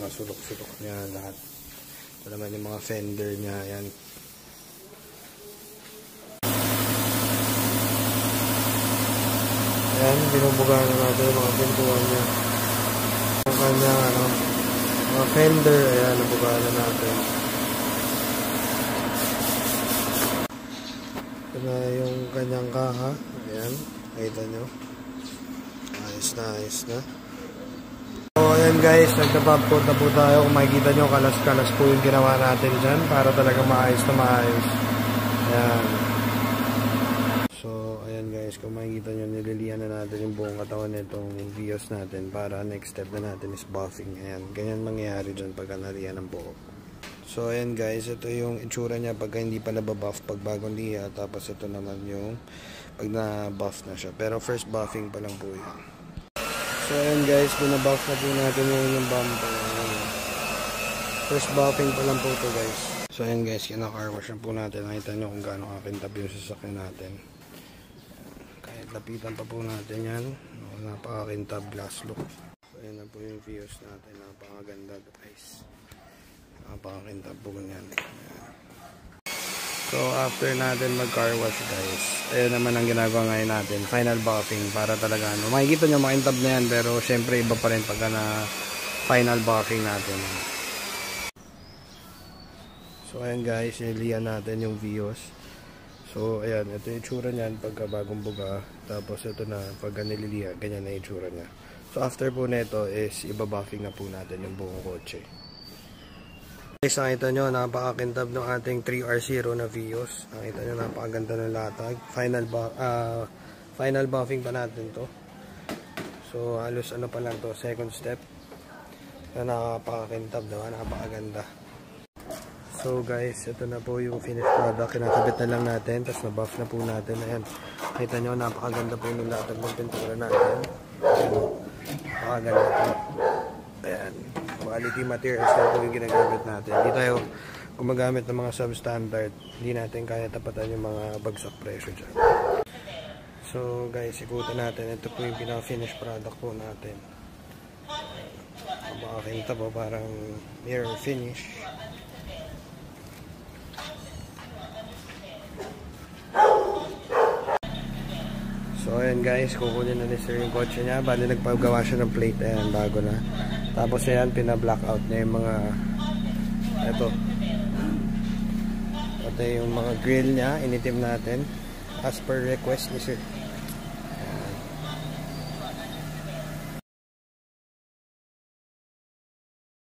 mga sulok-sulok niya lahat. Ito naman yung mga fender niya, yan. Ayan, binubuga na natin yung mga pintuan niya. Ang kanya, mga fender, ayan, nabuga na natin. Ito na yung kanyang kaha, ayan, nakita nyo. Ayos na, ayos na. So, ayan guys, nagda-bump coat na po tayo. Kung makikita nyo, kalas-kalas po yung ginawa natin dyan para talaga maayos na maayos. Ayan. So, ayan guys, kung makikita nyo, nililihan na natin yung buong katawan nitong Vios natin para next step na natin is buffing. Ayan, ganyan mangyayari dyan pagka nalihan ng buhok. So, ayan guys, ito yung itsura niya pagka hindi pa nababuff pag bagong liha. Tapos ito naman yung pag na-buff na siya. Pero first buffing pa lang po yun. So, ayan guys, binabuff na po natin yung bumper. First buffing pa lang po ito guys. So, ayan guys, kina-car wash na po natin. Nakita nyo kung gaano kakintab yung sasakyan natin. Kahit lapitan pa po natin yan. Napakakintab glass look. So, ayan na po yung Vios natin. Napakaganda guys. Napakakintab po ganyan. So after natin mag car wash guys, ayun naman ang ginagawa ngayon natin, final buffing para talaga makikita nyo makintab na yan, pero syempre iba pa rin pagka na final buffing natin. So ayan guys, nilihan natin yung Vios. So ayan, ito yung itsura nyan pagka bagong buga. Tapos ito na pagka nililiha, ganyan na yung itsura nya. So after po nito is iba-buffing na po natin yung buong kotse. Guys, nakita nyo, napakakintab ng ating 3R0 na Vios. Nakita nyo, napakaganda ng latag. Final buffing pa natin to. So halos ano pa lang to, second step. Na napakakintab naman, napakaganda. So guys, ito na po yung finished product. Kinakabit na lang natin, tapos na-buff na po natin. Ayan, nakita nyo, napakaganda po yung latag ng pintura natin. Napakaganda po. Ayan, quality materials na po yung ginagamit natin. Hindi tayo gumagamit ng mga substandard. Hindi natin kaya tapatan yung mga bagsak presyo dyan. So guys, ikutin natin. Ito po yung pinaka-finished product po natin. Makakita po parang mirror finish. So ayan guys, kukunin na ni sir yung kotse niya. Bali nagpagawa siya ng plate. Ayan, bago na. Tapos ayan, pina-blackout na yung mga ito yung mga grill niya. Initim natin as per request ni sir.